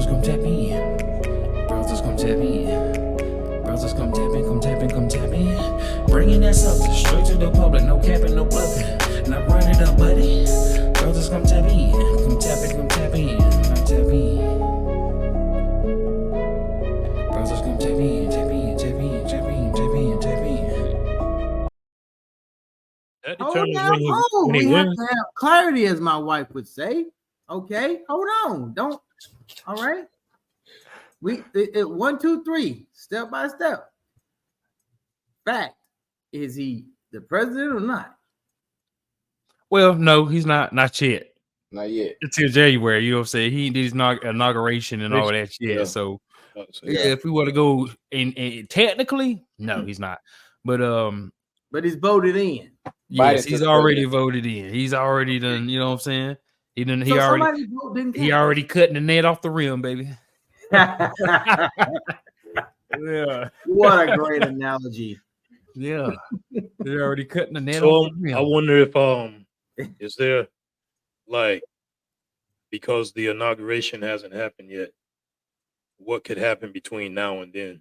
Browsers come tap in. Browsers come tap in. Browsers come tap in, come tap in, come tap in. Bringing that substance straight to the public, no capping, no bluffing. Now run it up, buddy. Browsers come tap in, come tap in, come tap in, come tap in. Browsers come tap in, tap in, tap in, tap in, tap in, tap in. That Hold determines now, when he we have wins. to have clarity, as my wife would say. Okay, hold on, don't. All right, it 1, 2, 3, step by step. Fact, is he the president or not? Well, no, he's not yet. Not yet. Until January, you know what I'm saying? He did his inauguration and all that shit. Yeah. So Yeah. if we want to go in technically, no, he's not. But he's voted in. Yes, Biden he's to the already president. voted in. He's already done, you know what I'm saying? He So somebody's vote didn't count. he already cutting the net off the rim, baby. Yeah. What a great analogy. Yeah. They're already cutting the net So off the rim. I wonder if is there, like, because the inauguration hasn't happened yet, what could happen between now and then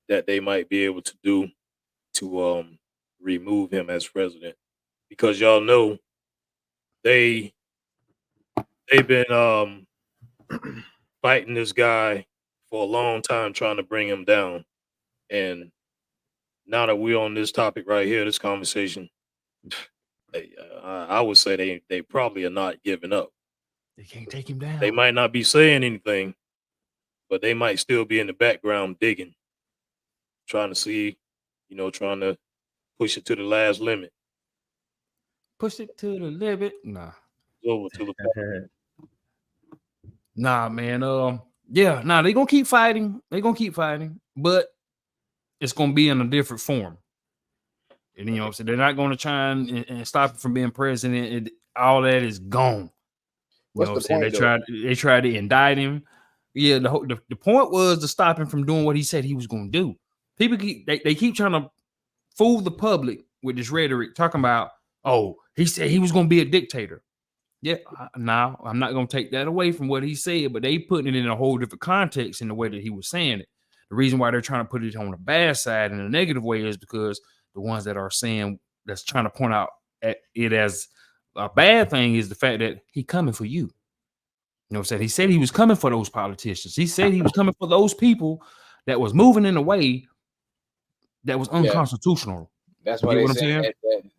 that they might be able to do to remove him as president? Because y'all know they've been fighting this guy for a long time, trying to bring him down. And now that we're on this topic right here, this conversation, I would say they probably are not giving up. They can't take him down. They might not be saying anything, but they might still be in the background digging, trying to see, trying to push it to the last limit. Push it to the limit. Nah. Over to the Nah, man. They're gonna keep fighting. They're gonna keep fighting, but it's gonna be in a different form. And you know what I'm saying? They're not gonna try and stop him from being president. All that is gone. You know what I'm saying? They tried to indict him. Yeah, the point was to stop him from doing what he said he was gonna do. People keep trying to fool the public with this rhetoric, talking about, oh, he said he was gonna be a dictator. Yeah, now I'm not going to take that away from what he said, but they putting it in a whole different context in the way that he was saying it. The reason why they're trying to put it on the bad side in a negative way is because the ones that are saying, that's trying to point out it as a bad thing, is the fact that he coming for you. You know what I'm saying? He said he was coming for those politicians. He said he was coming for those people that was moving in a way that was unconstitutional. That's why they're saying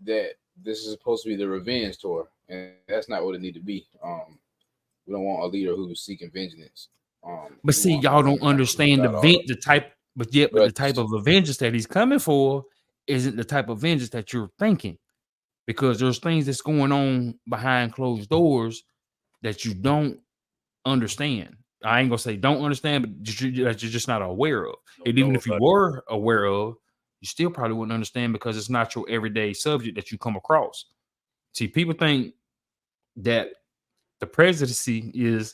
that this is supposed to be the revenge tour. And that's not what it need to be. We don't want a leader who's seeking vengeance. But see, y'all don't understand the type of vengeance that he's coming for isn't the type of vengeance that you're thinking, because there's things that's going on behind closed doors that you don't understand. I ain't gonna say don't understand, but that you're just not aware of. And even if you were aware of, you still probably wouldn't understand, because it's not your everyday subject that you come across. See, people think that the presidency is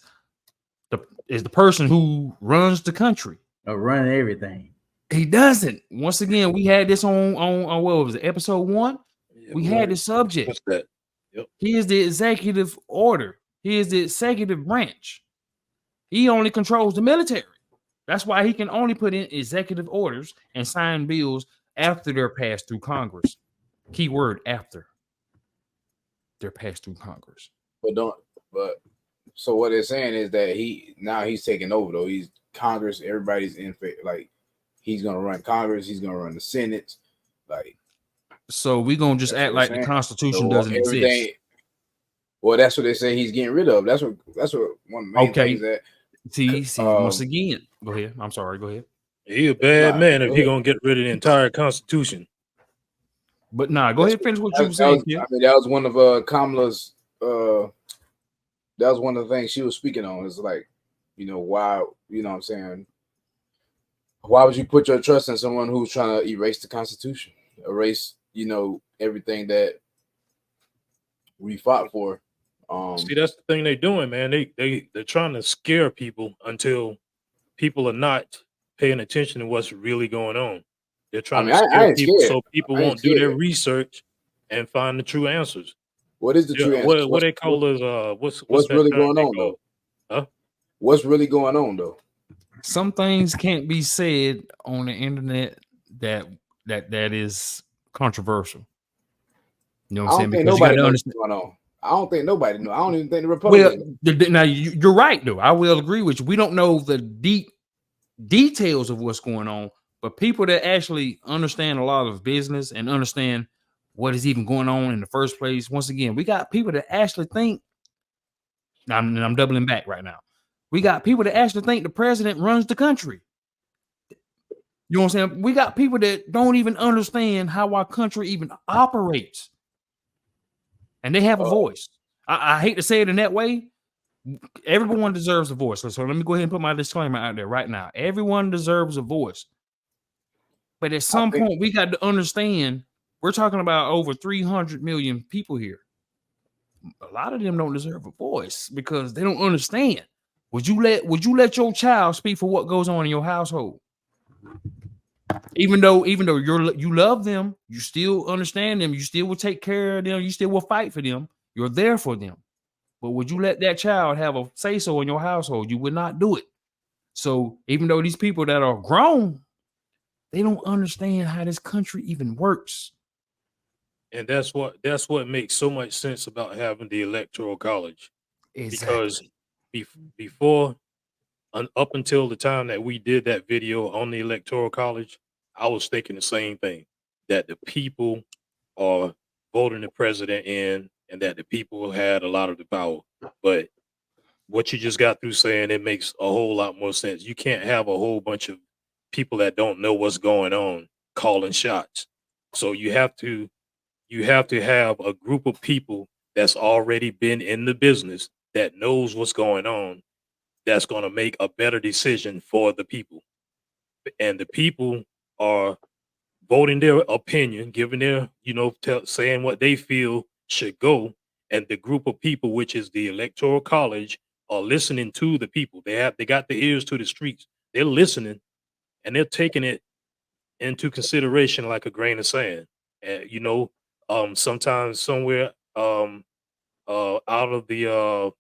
the person who runs the country or running everything. He doesn't. Once again, we had this on what was it, episode 1? Yeah, we had this subject. What's that? Yep. He is the executive order. He is the executive branch. He only controls the military. That's why he can only put in executive orders and sign bills after they're passed through Congress. Keyword after they're passed through Congress. But so what they're saying is that he's taking over though. He's Congress, everybody's in favor. Like, he's gonna run Congress, he's gonna run the Senate. Like, so we're gonna just act like the Constitution doesn't exist. Well, that's what they say he's getting rid of. That's what one of the main things that see once again. Go ahead. I'm sorry, go ahead. He a bad man if he gonna get rid of the entire Constitution. But go ahead, finish what you were saying. I mean, that was one of Kamala's that was one of the things she was speaking on. It's like, why, what I'm saying? Why would you put your trust in someone who's trying to erase the Constitution, erase, everything that we fought for? See, that's the thing they're doing, man. They're trying to scare people until people are not paying attention to what's really going on. They're trying to scare people so people won't do their research and find the true answers. What is the true answer? What they call is what's really going on though? Huh? What's really going on though? Some things can't be said on the internet that is controversial. You know what I I'm don't saying? think Because you got nobody to knows understand. what's going on. I don't think nobody knows. I don't even think the Well, Republicans. now you're right, though. I will agree with you. We don't know the deep details of what's going on, but people that actually understand a lot of business and understand what is even going on in the first place. Once again, we got people that actually think. I'm doubling back right now. We got people that actually think the president runs the country. You know what I'm saying? We got people that don't even understand how our country even operates, and they have a voice. I hate to say it in that way. Everyone deserves a voice. So let me go ahead and put my disclaimer out there right now. Everyone deserves a voice. But at some point, we got to understand we're talking about over 300 million people here. A lot of them don't deserve a voice because they don't understand. Would you let your child speak for what goes on in your household? Even though you love them, you still understand them, you still will take care of them, you still will fight for them, you're there for them. But would you let that child have a say so in your household? You would not do it. So even though these people that are grown, they don't understand how this country even works. And that's what makes so much sense about having the electoral college. Because Exactly. before up until the time that we did that video on the electoral college, I was thinking the same thing, that the people are voting the president in and that the people had a lot of the power. But what you just got through saying, it makes a whole lot more sense. You can't have a whole bunch of people that don't know what's going on calling shots. So you have to have a group of people that's already been in the business that knows what's going on, that's going to make a better decision for the people. And the people are voting their opinion, giving their, saying what they feel should go. And the group of people, which is the electoral college, are listening to the people. They got their ears to the streets. They're listening and they're taking it into consideration like a grain of sand. And sometimes somewhere out of the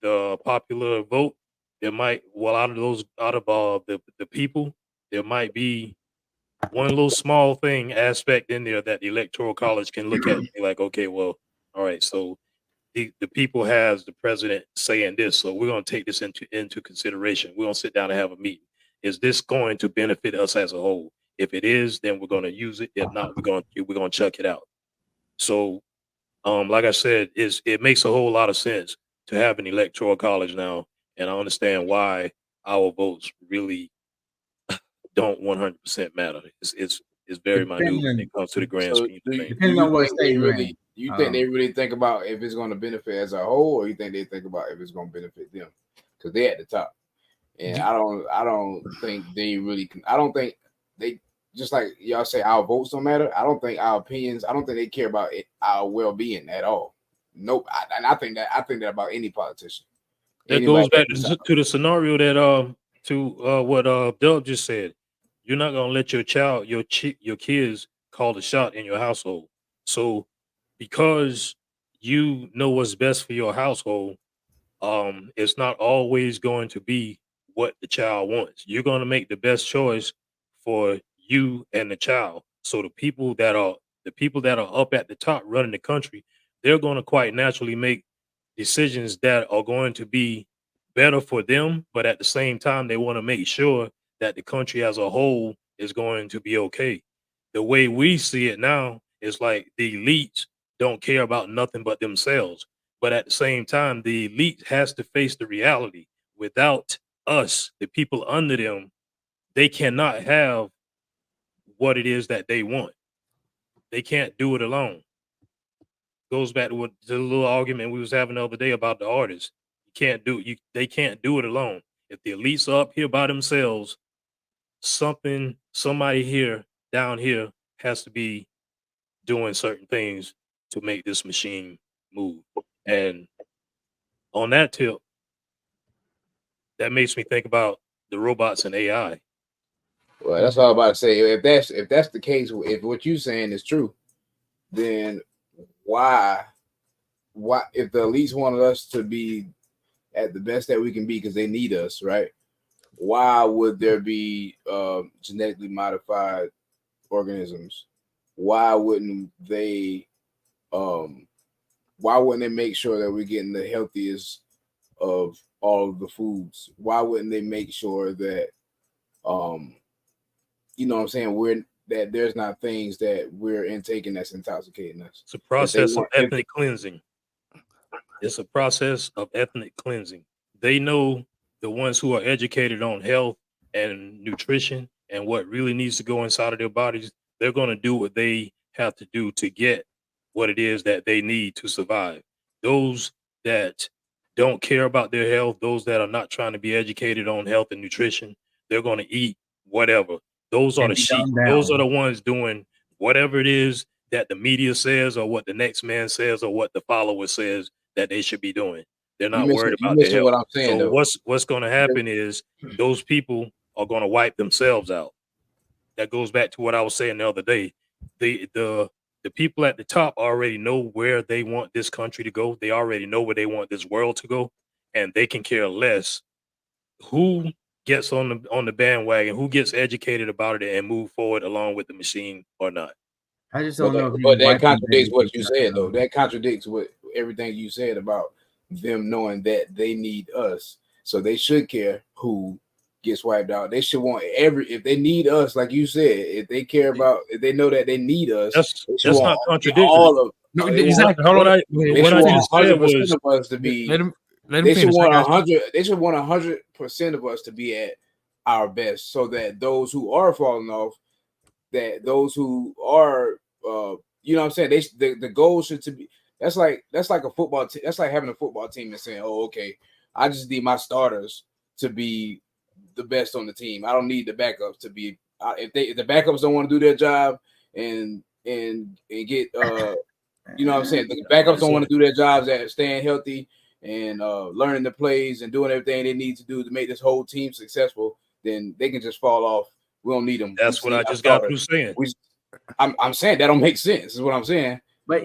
the popular vote, there might out of those out of the people, there might be one little small thing aspect in there that the electoral college can look at and be like, okay, well, all right, so the people has the president saying this, so we're going to take this into consideration. We're going to sit down and have a meeting. Is this going to benefit us as a whole? If it is, then we're going to use it. If not, we're going to chuck it out. So like I said, it makes a whole lot of sense to have an electoral college now, and I understand why our votes really don't 100% matter. It's very minute when Depending, it comes to the grand So scheme do of you, things. do depending you on what think they state you're in. really? You think they really think about if it's going to benefit as a whole, or you think they think about if it's going to benefit them because they're at the top? And I don't think they really. I don't think they just like y'all say our votes don't matter. I don't think our opinions. I don't think they care about our well being at all. Nope. And I think that about any politician. That Anybody goes back at the top. to the scenario that what Doug just said. You're not gonna let your kids call the shot in your household. So because you know what's best for your household, it's not always going to be what the child wants. You're going to make the best choice for you and the child. So the people that are up at the top running the country, they're going to quite naturally make decisions that are going to be better for them, but at the same time they want to make sure that the country as a whole is going to be okay. The way we see it now is like the elites don't care about nothing but themselves, but at the same time, the elite has to face the reality. Without us, the people under them, they cannot have what it is that they want. They can't do it alone. Goes back to the little argument we was having the other day about the artists. You can't do you they can't do it alone. If the elites are up here by themselves, somebody here down here has to be doing certain things to make this machine move. And on that tip, that makes me think about the robots and AI. Well, that's all I'm about to say. If that's the case, if what you're saying is true, then why if the elites wanted us to be at the best that we can be because they need us, right? Why would there be genetically modified organisms? Why wouldn't they make sure that we're getting the healthiest of all of the foods? Why wouldn't they make sure that you know what I'm saying, that there's not things that we're intaking that's intoxicating us? It's a process of ethnic cleansing. It's a process of ethnic cleansing. They know, the ones who are educated on health and nutrition and what really needs to go inside of their bodies, they're going to do what they have to do to get what it is that they need to survive. Those that don't care about their health, those that are not trying to be educated on health and nutrition, they're going to eat whatever. Those are And the be sheep. dumbed down. Those are the ones doing whatever it is that the media says, or what the next man says, or what the follower says that they should be doing. They're not worried about their health. What I'm saying, so though. what's going to happen is those people are going to wipe themselves out. That goes back to what I was saying the other day. The people at the top already know where they want this country to go. They already know where they want this world to go, and they can care less who gets on the bandwagon, who gets educated about it and move forward along with the machine or not. I just don't know. But that contradicts what you said, though. That contradicts what everything you said about them knowing that they need us. So they should care who gets wiped out. They should want if they need us, like you said, if they care about, if they know that they need us, that's not contradictory. All of no, exactly. Hold on. What I just said was, of us to be. Let him They finish. should want 100. They should want 100% of us to be at our best, so that those who are falling off, that those who are, you know what I'm saying, the goal should to be. That's like a football team. That's like having a football team and saying, "Oh, okay, I just need my starters to be the best on the team. I don't need the backups to be. If the backups don't want to do their job and get you know what I'm saying, the backups don't want to do their jobs at staying healthy and learning the plays and doing everything they need to do to make this whole team successful, then they can just fall off. We don't need them. That's what I just got through saying. I'm saying that don't make sense. Is what I'm saying. But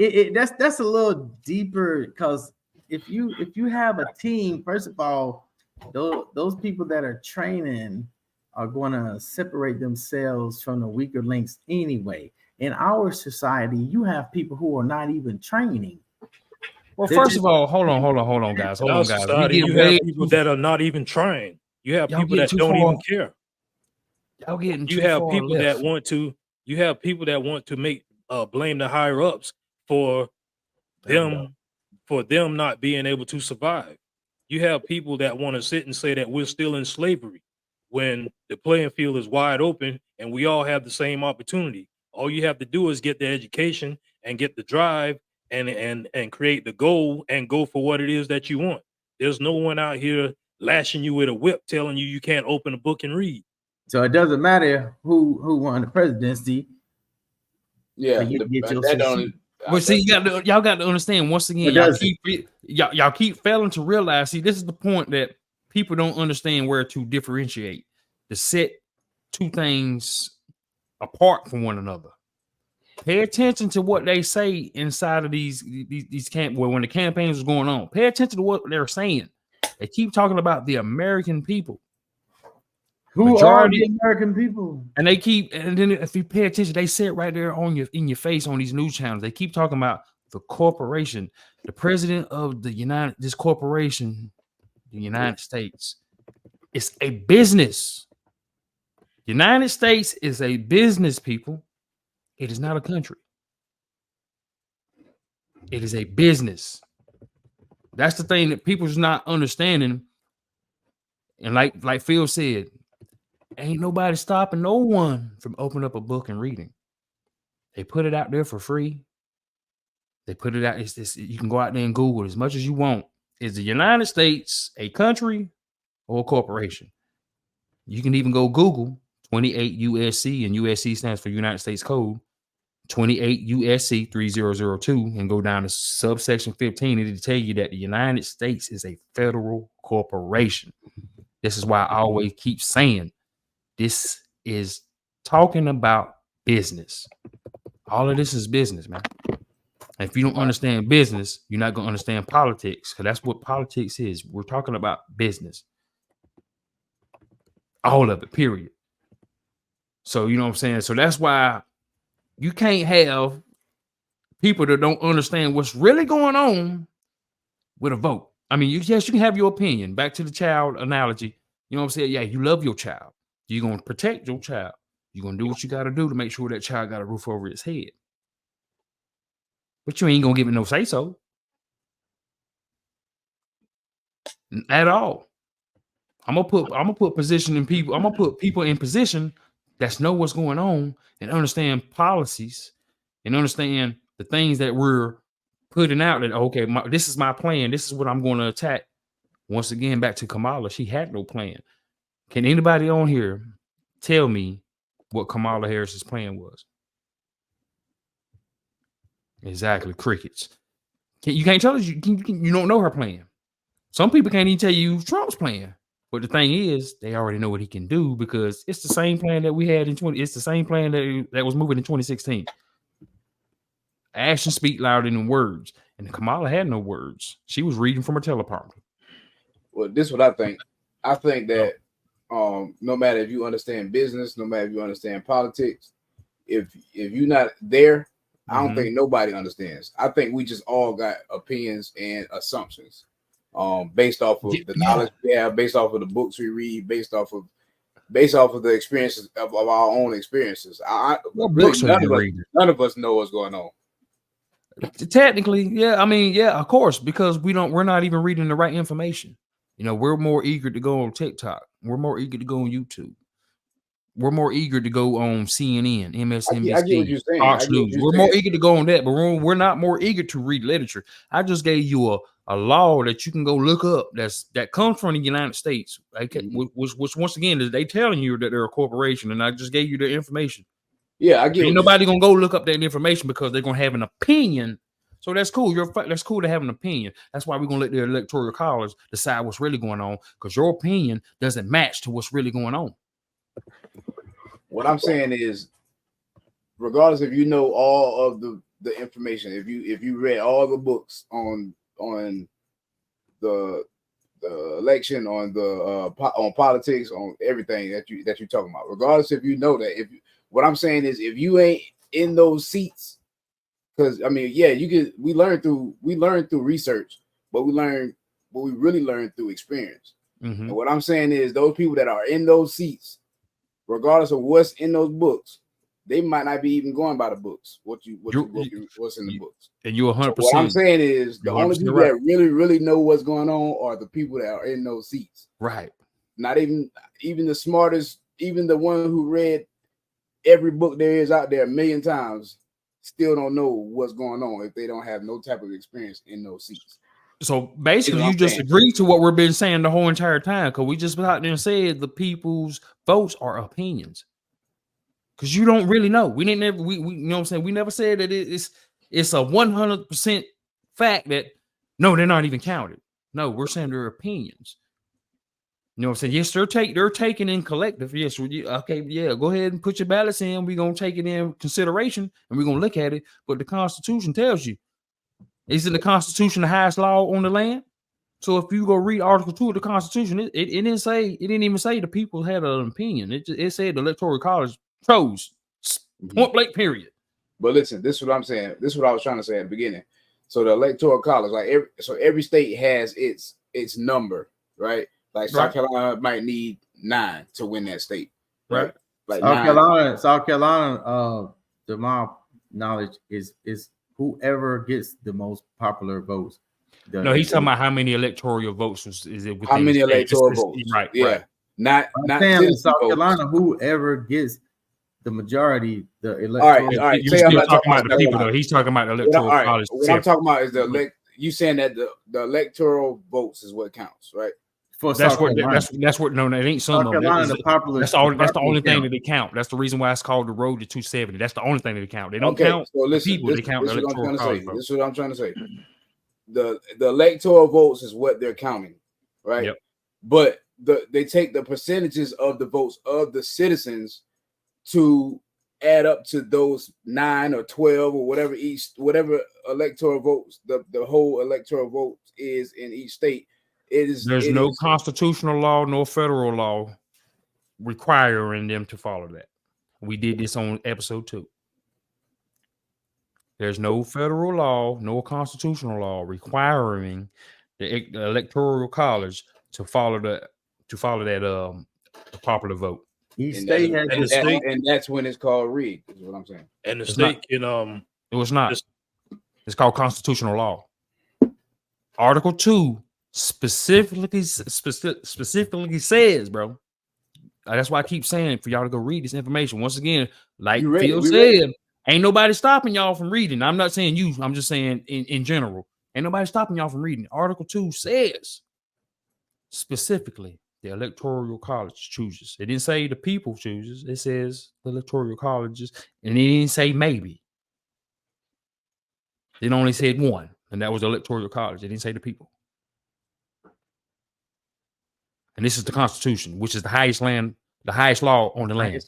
that's a little deeper, because if you have a team, first of all, those people that are training are going to separate themselves from the weaker links anyway. In our society, you have people who are not even training. Well, first of all, hold on, guys. Hold on, guys. Society, you have people that are not even trying. You have people that don't even care. Y'all getting you have people that want to. You have people that want to make blame the higher ups for them not being able to survive. You have people that want to sit and say that we're still in slavery when the playing field is wide open and we all have the same opportunity. All you have to do is get the education and get the drive and create the goal and go for what it is that you want. There's no one out here lashing you with a whip telling you can't open a book and read. So it doesn't matter who won the presidency. Yeah, but see, y'all got to understand once again. Y'all keep failing to realize. See, this is the point that people don't understand where to differentiate, to set two things apart from one another. Pay attention to what they say inside of these camp. Well, when the campaigns was going on, pay attention to what they're saying. They keep talking about the American people. Who are the American people? And then if you pay attention, they say it right there in your face on these news channels. They keep talking about the corporation, the president of this corporation, the United States. It's a business. The United States is a business, people. It is not a country. It is a business. That's the thing that people's not understanding. And like Phil said, ain't nobody stopping no one from opening up a book and reading. They put it out there for free. They put it out. You can go out there and Google as much as you want. Is the United States a country or a corporation? You can even go Google 28 USC, and USC stands for United States Code 28 USC 3002, and go down to subsection 15. It'll tell you that the United States is a federal corporation. This is why I always keep saying this is talking about business. All of this is business, man. And if you don't understand business, you're not going to understand politics, because that's what politics is. We're talking about business. All of it, period. So, you know what I'm saying? So that's why you can't have people that don't understand what's really going on with a vote. I mean, yes, you can have your opinion. Back to the child analogy. You know what I'm saying? Yeah, you love your child. You're going to protect your child. You're going to do what you got to do to make sure that child got a roof over his head. But you ain't going to give it no say-so. At all. I'm gonna put position in people. I'm gonna put people in position that know what's going on and understand policies and understand the things that we're putting out. That okay, this is my plan. This is what I'm going to attack. Once again, back to Kamala, she had no plan. Can anybody on here tell me what Kamala Harris's plan was? Exactly, crickets. You can't tell us. You don't know her plan. Some people can't even tell you Trump's plan. But the thing is, they already know what he can do because it's the same plan that we had in 20. It's the same plan that was moving in 2016. Actions speak louder than words, and Kamala had no words. She was reading from a teleprompter. Well, this is what I think. I think that no matter if you understand business, no matter if you understand politics, if you're not there, I don't think nobody understands. I think we just all got opinions and assumptions. Based off of the knowledge we have, based off of the books we read, based off of the experiences of our own experiences. None of us know what's going on. Technically, yeah. I mean, yeah, of course, because we're not even reading the right information. You know, we're more eager to go on TikTok. We're more eager to go on YouTube. We're more eager to go on CNN, MSNBC, I get what you're saying. Fox News. We're more eager to go on that, but we're not more eager to read literature. I just gave you a law that you can go look up that comes from the United States. Okay, which once again is they telling you that they're a corporation, and I just gave you the information. Yeah, I get. Ain't nobody gonna go look up that information because they're gonna have an opinion. So that's cool. That's cool to have an opinion. That's why we're gonna let the electoral college decide what's really going on, because your opinion doesn't match to what's really going on. What I'm saying is, regardless if you know all of the information, if you read all the books on the election, on politics, on everything that you're talking about, regardless if you know that, what I'm saying is, if you ain't in those seats, because I mean, yeah, we learn through research, but we really learn through experience. And what I'm saying is, those people that are in those seats, regardless of what's in those books, they might not be even going by the books. What's in the books? And you're 100%. What I'm saying is, the only people that really know what's going on are the people that are in those seats. Right. Not even the smartest, even the one who read every book there is out there a million times, still don't know what's going on if they don't have no type of experience in those seats. So basically, you just agree to what we've been saying the whole entire time, because we just out there and said the people's votes are opinions. Because you don't really know. We didn't ever, we you know what I'm saying? We never said that it's a 100% fact that no, they're not even counted. No, we're saying they're opinions. You know what I'm saying? Yes, they're taking in collective. Yes, okay, yeah, go ahead and put your ballots in. We're gonna take it in consideration and we're gonna look at it. But the Constitution tells you, isn't the Constitution the highest law on the land? So if you go read Article 2 of the Constitution, it didn't even say the people had an opinion. It said the Electoral College chose, point blank, period. But listen, this is what I'm saying. This is what I was trying to say at the beginning. So the Electoral College, every state has its number, right? Like South Carolina might need 9 to win that state, right? Like South Carolina, to my knowledge, is whoever gets the most popular votes. No, he's talking about how many electoral votes is it? How many electoral votes? Right. Yeah. Right. Not in South Carolina, whoever gets the majority, the electoral. All right. You're still talking about the people, though. He's talking about the electoral college. What I'm talking about is you saying that the electoral votes is what counts, right? That's what no, that ain't some of them. That's the only thing that they count. That's the reason why it's called the road to 270. That's the only thing that they count. They don't count people. They count the electoral college votes. This is what I'm trying to say. The electoral votes is what they're counting, right? Yep. But they take the percentages of the votes of the citizens to add up to those 9 or 12 or whatever electoral votes the whole electoral vote is in each state. There's no constitutional law, no federal law requiring them to follow that. We did this on episode 2. There's no federal law, no constitutional law requiring the electoral college to follow that popular vote. Each state has its own. And that's when it's called rigged, is what I'm saying. And the state can It was not. It's called constitutional law. Article 2 specifically says, bro. That's why I keep saying for y'all to go read this information. Once again, like Phil said, ain't nobody stopping y'all from reading. I'm not saying you, I'm just saying in general. Ain't nobody stopping y'all from reading. Article 2 says specifically the electoral college chooses. It didn't say the people chooses. It says the electoral colleges, and it didn't say maybe. It only said one, and that was the electoral college. It didn't say the people. And this is the Constitution, which is the highest law on the land.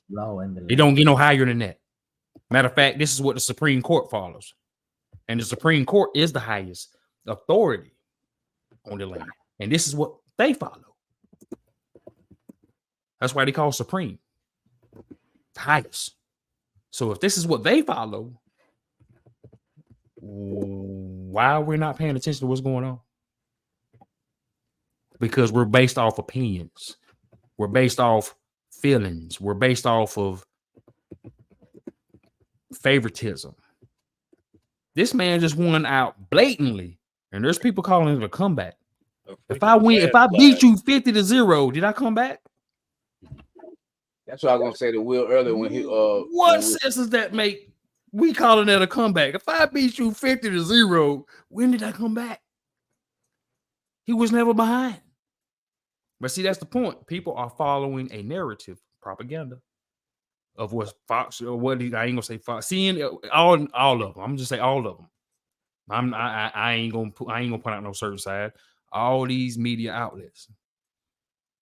It don't get no higher than that. Matter of fact, this is what the Supreme Court follows. And the Supreme Court is the highest authority on the land. And this is what they follow. That's why they call Supreme. The highest. So if this is what they follow, why are we not paying attention to what's going on? Because we're based off opinions. We're based off feelings. We're based off of favoritism. This man just won out blatantly, and there's people calling it a comeback. If I beat you 50-0, did I come back? That's what I was gonna say to Will earlier when he what sense does that make? We calling that a comeback. If I beat you 50-0, when did I come back? He was never behind. But see, that's the point. People are following a narrative, propaganda of what Fox or what I ain't gonna say Fox. Seeing all of them. I'm just say all of them. I ain't gonna put out no certain side. All these media outlets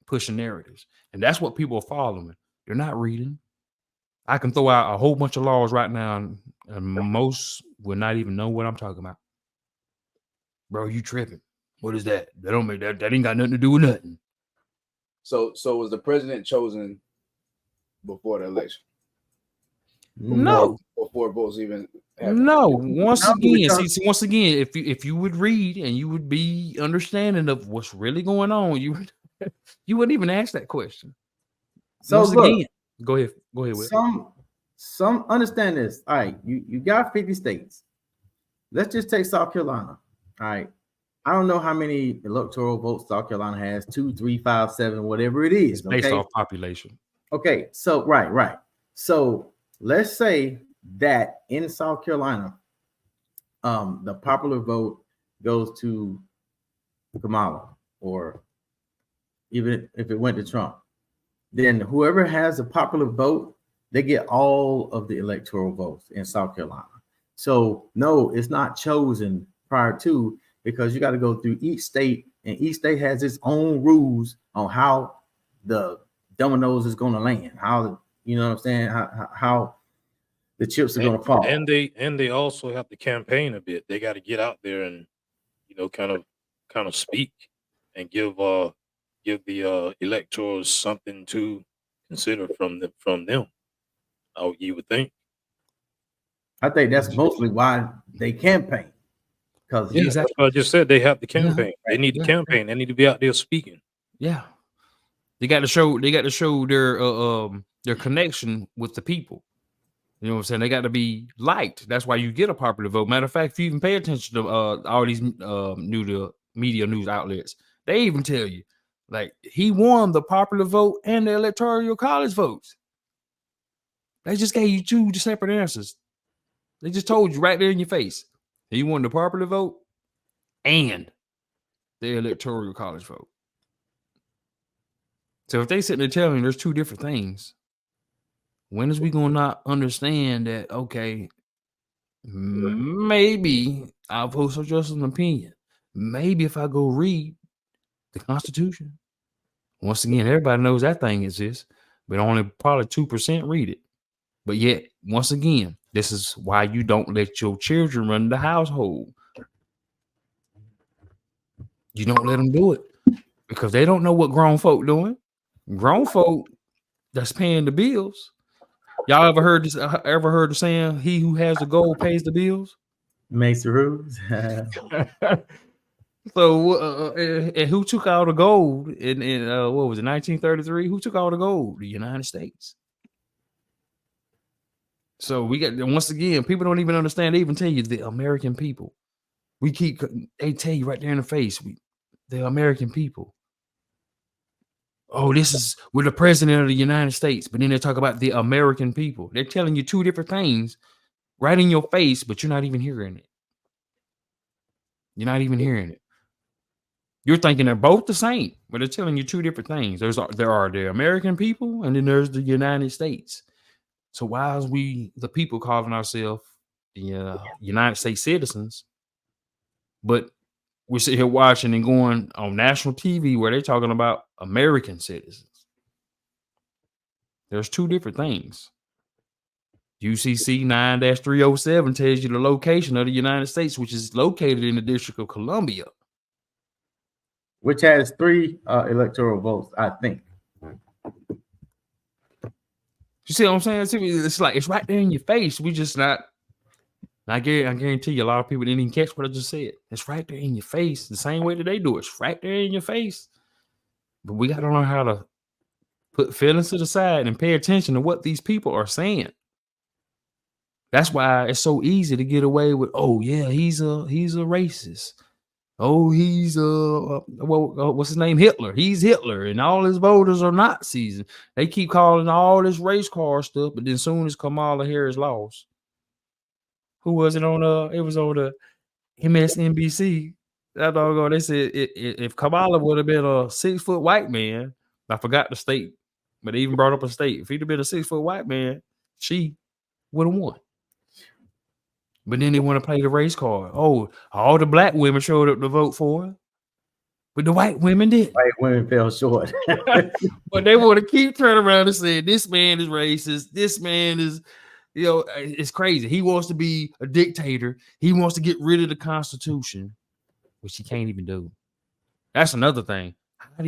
pushing narratives, and that's what people are following. They're not reading. I can throw out a whole bunch of laws right now, and most will not even know what I'm talking about. Bro, you tripping? What is that? That don't make that ain't got nothing to do with nothing. So was the president chosen before the election? No. Before votes even happened? No. Once again, if you would read and you would be understanding of what's really going on, you wouldn't even ask that question. So look, go ahead. Will. Some understand this. All right, you got 50 states. Let's just take South Carolina. All right. I don't know how many electoral votes South Carolina has, 2, 3, 5, 7, whatever it is. It's based off population. Okay, so right. So let's say that in South Carolina, the popular vote goes to Kamala, or even if it went to Trump, then whoever has a popular vote, they get all of the electoral votes in South Carolina. So no, it's not chosen prior to, because you got to go through each state, and each state has its own rules on how the dominoes is going to land, how, you know what I'm saying, how the chips are going to fall. And they also have to campaign a bit. They got to get out there and, kind of speak and give the electors something to consider from them. You would think. I think that's mostly why they campaign. Because that's what I just said. They have to campaign. Yeah, they need to campaign. They need to be out there speaking. Yeah, they got to show their connection with the people. You know what I'm saying? They got to be liked. That's why you get a popular vote. Matter of fact, if you even pay attention to all these media news outlets, they even tell you, like, he won the popular vote and the electoral college votes. They just gave you two separate answers. They just told you right there in your face. He won the popular vote and the electoral college vote. So if they sit there telling me there's two different things, when is we going to not understand that, okay, maybe I'll vote for just an opinion. Maybe if I go read the Constitution. Once again, everybody knows that thing exists, but only probably 2% read it. But yet, once again, this is why you don't let your children run the household. You don't let them do it because they don't know what grown folk doing. Grown folk that's paying the bills. Y'all ever heard this? Ever heard the saying, "He who has the gold pays the bills"? Makes the rules. So, and who took all the gold in what was it, 1933? Who took all the gold? The United States. So we got, once again, people don't even understand. They even tell you the American people. They tell you right there in the face, the American people. Oh, we're the president of the United States, but then they talk about the American people. They're telling you two different things right in your face, but you're not even hearing it. You're not even hearing it. You're thinking they're both the same, but they're telling you two different things. There are the American people, and then there's the United States. So why is we the people calling ourselves the United States citizens, but we're sitting here watching and going on national TV where they're talking about American citizens? There's two different things. UCC 9-307 tells you the location of the United States, which is located in the District of Columbia. Which has 3 electoral votes, I think. You see what I'm saying? It's like it's right there in your face. We just not. I guarantee you, a lot of people didn't even catch what I just said. It's right there in your face, the same way that they do it. It's right there in your face. But we got to learn how to put feelings to the side and pay attention to what these people are saying. That's why it's so easy to get away with, oh yeah, he's a racist. Oh, he's what's his name? Hitler. He's Hitler, and all his voters are Nazis. They keep calling all this race car stuff, but then soon as Kamala Harris lost, who was it on? It was on the MSNBC. That doggone. They said if Kamala would have been a 6-foot white man, I forgot the state, but they even brought up a state. If he'd have been a 6-foot white man, she would have won. But then they want to play the race card. Oh, all the black women showed up to vote for her, but the white women didn't. White women fell short. But they want to keep turning around and say this man is racist. This man is, it's crazy. He wants to be a dictator. He wants to get rid of the Constitution, which he can't even do. That's another thing. How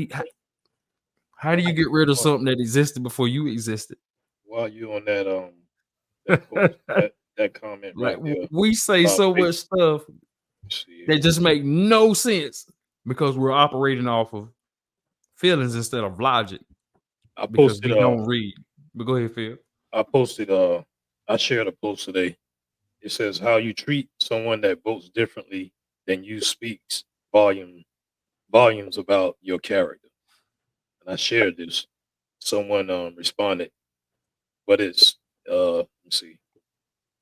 do you get rid of something that existed before you existed? While you on that post, that comment Like right there, we say so much stuff that just make no sense because we're operating off of feelings instead of logic. Because we don't read. But go ahead, Phil. I shared a post today. It says how you treat someone that votes differently than you speaks volumes about your character. And I shared this. Someone responded, but it's let's see.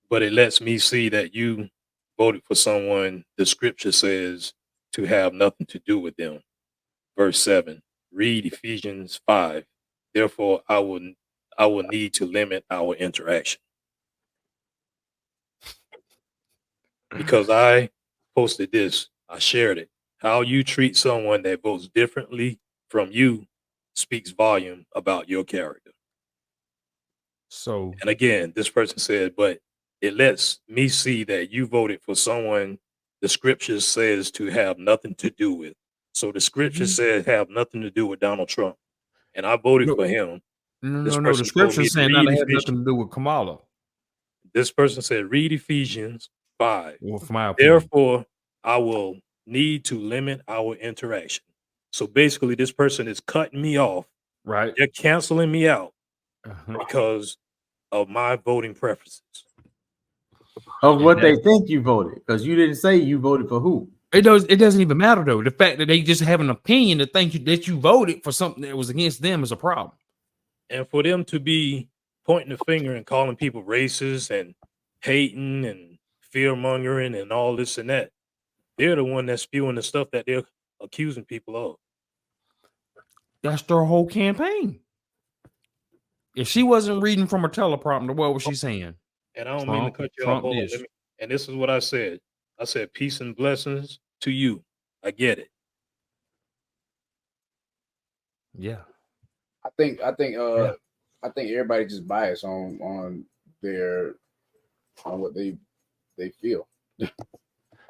But it lets me see that you voted for someone the scripture says to have nothing to do with them. Verse 7. Read Ephesians 5. Therefore, I will need to limit our interaction. Because I posted this, I shared it. How you treat someone that votes differently from you speaks volume about your character. So, and again, this person said, but it lets me see that you voted for someone the scripture says to have nothing to do with. So the scripture said have nothing to do with Donald Trump, and I voted for him. No. The scripture is saying that it had nothing to do with Kamala. This person said, read Ephesians 5. Well, from my opinion. Therefore, I will need to limit our interaction. So basically, this person is cutting me off. Right. They're canceling me out because of my voting preferences. Of what they think you voted, because you didn't say you voted for who. It doesn't even matter though. The fact that they just have an opinion to think that you voted for something that was against them is a problem. And for them to be pointing the finger and calling people racist and hating and fear mongering and all this and that, they're the one that's spewing the stuff that they're accusing people of. That's their whole campaign. If she wasn't reading from a teleprompter, what was she saying? And I don't mean to cut you off. And this is what I said. I said, peace and blessings to you. I get it. Yeah. I think everybody just biased on they're on what they feel.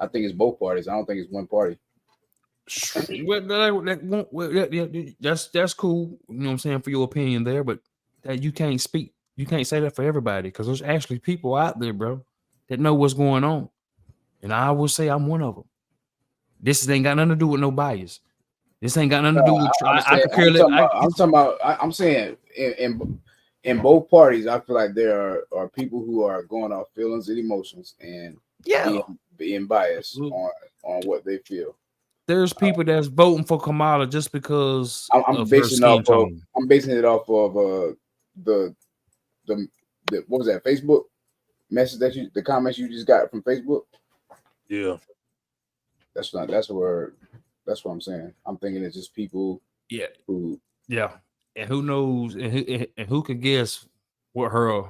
I think it's both parties. I don't think it's one party. That's cool. You know what I'm saying, for your opinion there, but that you can't speak. You can't say that for everybody, because there's actually people out there, bro, that know what's going on, and I will say I'm one of them. This ain't got nothing to do with no bias. This ain't got nothing to do with. I could care less. I'm saying in both parties, I feel like there are people who are going off feelings and emotions and being biased on what they feel. There's people that's voting for Kamala just because I'm basing it off of the what was that, Facebook message the comments you just got from Facebook. Yeah, that's what I'm saying. I'm thinking it's just people. Yeah. Who. Yeah. And who knows? And who can guess what her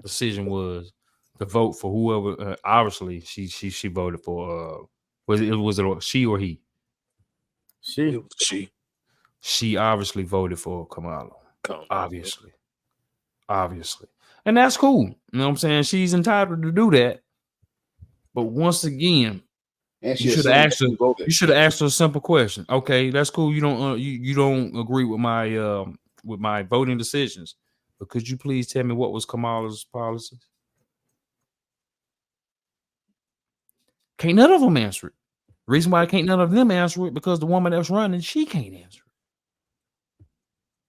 decision was to vote for whoever? Obviously, she voted for. Was it she or he? She. She obviously voted for Kamala. Obviously, and that's cool. You know what I'm saying? She's entitled to do that. But once again, you should have asked her. You should have asked her a simple question. Okay, that's cool. You don't you don't agree with my voting decisions, but could you please tell me what was Kamala's policies? Can't none of them answer it. Reason why can't none of them answer it, because the woman that's running, she can't answer it.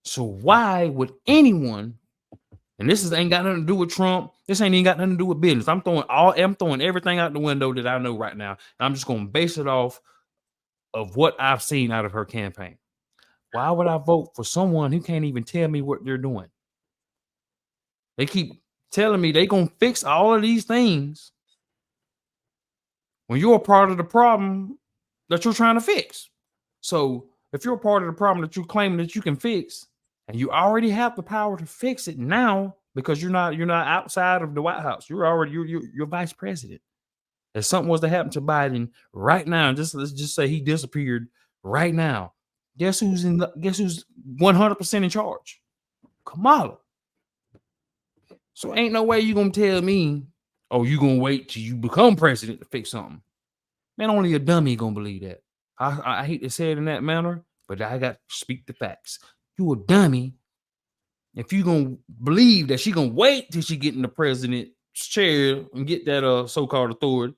So why would anyone? And this ain't got nothing to do with Trump. This ain't even got nothing to do with business. I'm throwing everything out the window that I know right now. And I'm just going to base it off of what I've seen out of her campaign. Why would I vote for someone who can't even tell me what they're doing? They keep telling me they're going to fix all of these things when you're a part of the problem that you're trying to fix. So if you're a part of the problem that you're claiming that you can fix, and you already have the power to fix it now, because you're not outside of the White House. You're vice president. If something was to happen to Biden right now, let's just say he disappeared right now, guess who's 100% in charge? Kamala. So ain't no way you gonna tell me, oh, you gonna wait till you become president to fix something. Man, only a dummy gonna believe that. I hate to say it in that manner, but I got to speak the facts. You a dummy if you gonna believe that she gonna wait till she get in the president's chair and get that so-called authority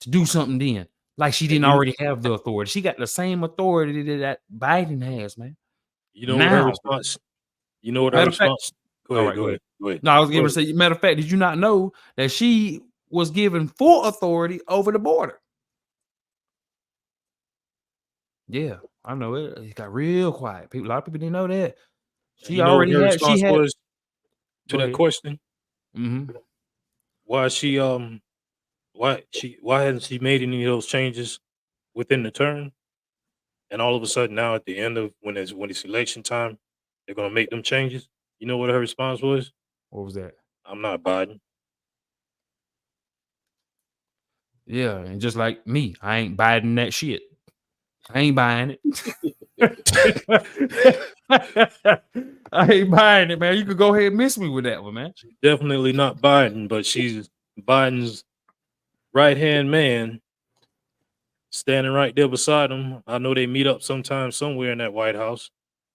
to do something then, like she didn't already have the authority. She got the same authority that Biden has, man. You know what her response? You know what her response? Go ahead. No, I was going to say, matter of fact, did you not know that she was given full authority over the border? Yeah, I know it. It got real quiet. A lot of people didn't know that. She already had. She had to that question. Mm-hmm. Why hasn't she made any of those changes within the term? And all of a sudden now at the end of when it's election time, they're gonna make them changes. You know what her response was? What was that? I'm not Biden. Yeah, and just like me, I ain't Biden that shit. I ain't buying it. I ain't buying it, man. You could go ahead and miss me with that one, man. She's definitely not Biden, but she's Biden's right-hand man, standing right there beside him. I know they meet up sometime somewhere in that White House,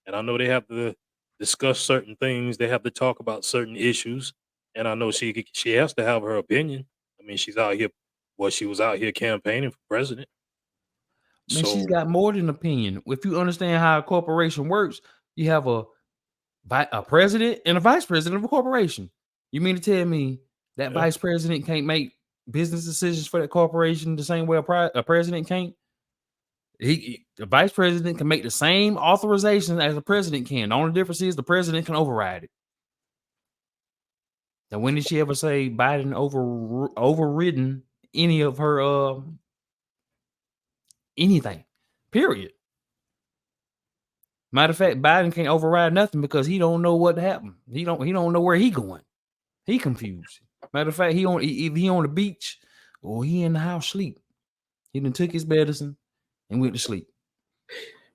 and I know they have to discuss certain things. They have to talk about certain issues, and I know she has to have her opinion. I mean, she's out here. Well, she was out here campaigning for president. Man, she's got more than an opinion. If you understand how a corporation works, you have a president and a vice president of a corporation. You mean to tell me that vice president can't make business decisions for that corporation the same way a president can't? The vice president can make the same authorization as the president can. The only difference is the president can override it. Now, when did she ever say Biden overridden any of her anything? Period. Matter of fact, Biden can't override nothing because he don't know what happened. He don't know where he going. He confused. Matter of fact, he on the beach or he in the house sleep. He done took his medicine and went to sleep.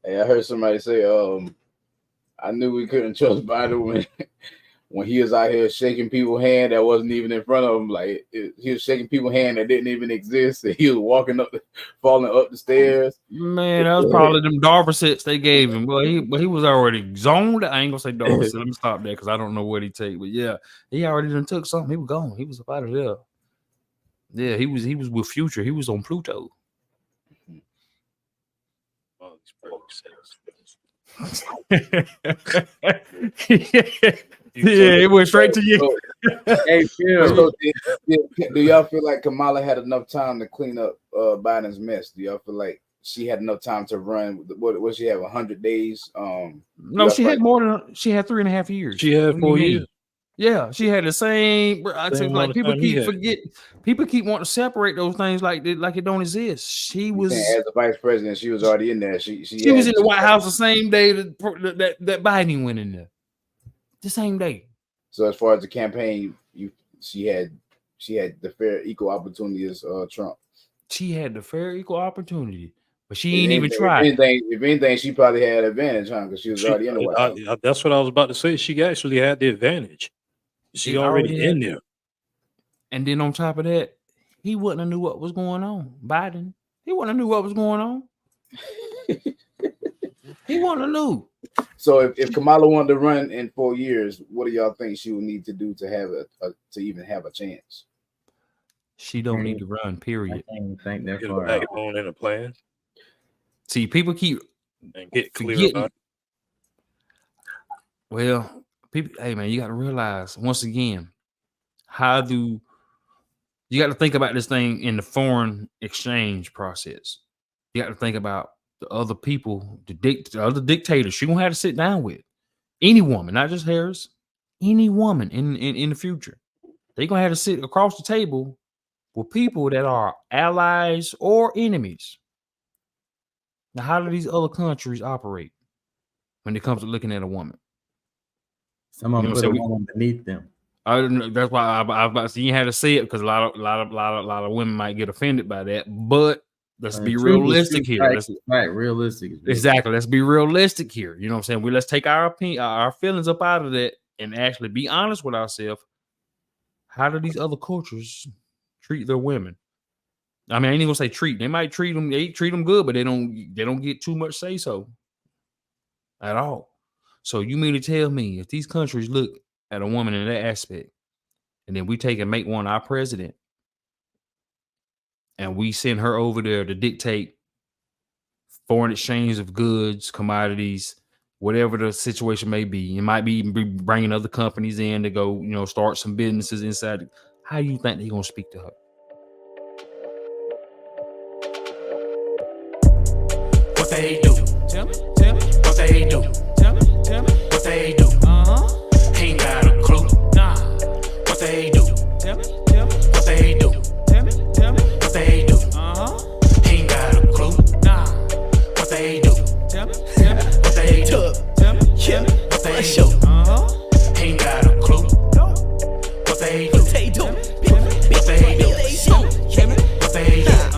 Hey, I heard somebody say, I knew we couldn't trust Biden when he was out here shaking people's hand that wasn't even in front of him, like he was shaking people's hand that didn't even exist, and he was walking up, falling up the stairs. Man, that was probably them Darvocets they gave him. But he was already zoned. I ain't gonna say Darvocet. Let me stop there because I don't know what he take. But yeah, he already done took something. He was gone. He was up out of there. Yeah, he was with Future. He was on Pluto. Yeah, it went straight to you. Hey, Phil. So, do y'all feel like Kamala had enough time to clean up Biden's mess? Do y'all feel like she had enough time to run? What she have 100 days? No, she had more than she had 3.5 years. She had 4 years. Yeah, she had the same. I Same think like amount of people time he keep had. forget. People keep wanting to separate those things like it don't exist. She was as the vice president, she was already in there. She was in the White House the same day that Biden went in there. The same day. So as far as the campaign, she had the fair equal opportunity as Trump. She had the fair equal opportunity, but she ain't even tried. If anything, she probably had advantage, huh? Because she was already in the White House. That's what I was about to say. She actually had the advantage. She already in there. And then on top of that, he wouldn't have knew what was going on. Biden, he wouldn't have knew what was going on. He wouldn't have knew. So if Kamala wanted to run in 4 years, what do y'all think she would need to do to have to even have a chance? She don't need to run. Period. I can't think that get far. a backbone and a plan. See, people keep and get clear forgetting. about it. Well, people, hey man, you got to realize once again, you got to think about this thing in the foreign exchange process. You got to think about the other people, the other dictators. She gonna have to sit down with any woman, not just Harris, any woman in the future. They gonna have to sit across the table with people that are allies or enemies. Now, how do these other countries operate when it comes to looking at a woman? Some of them put a woman beneath them. That's why I was about to say you had to say it because a lot of women might get offended by that. But let's be realistic here. Right, realistic. Exactly. Let's be realistic here. You know what I'm saying? Let's take our opinion, our feelings up out of that, and actually be honest with ourselves. How do these other cultures treat their women? I mean, I ain't gonna say treat. They might treat them. They treat them good, but they don't get too much say so at all. So you mean to tell me if these countries look at a woman in that aspect, and then we take and make one our president, and we send her over there to dictate foreign exchange of goods, commodities, whatever the situation may be. It might be bringing other companies in to go, start some businesses inside. How do you think they're gonna speak to her? What they do? Tell me. What they do? Tell me. What they do? Ain't got a clue. Nah. What they do? Tell me. What they do? Tell me. What they do? Ain't got a clue. Nah. What they do? Tell me. What they do? Tell me. What they do? Ain't got a clue. What they do? What they do? What they do? What they do?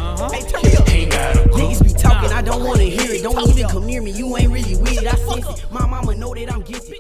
Ain't got a clue. Niggas be talking, I don't wanna hear it. Don't even come near me. You ain't really with it. I sense it. My mama know that I'm gifted.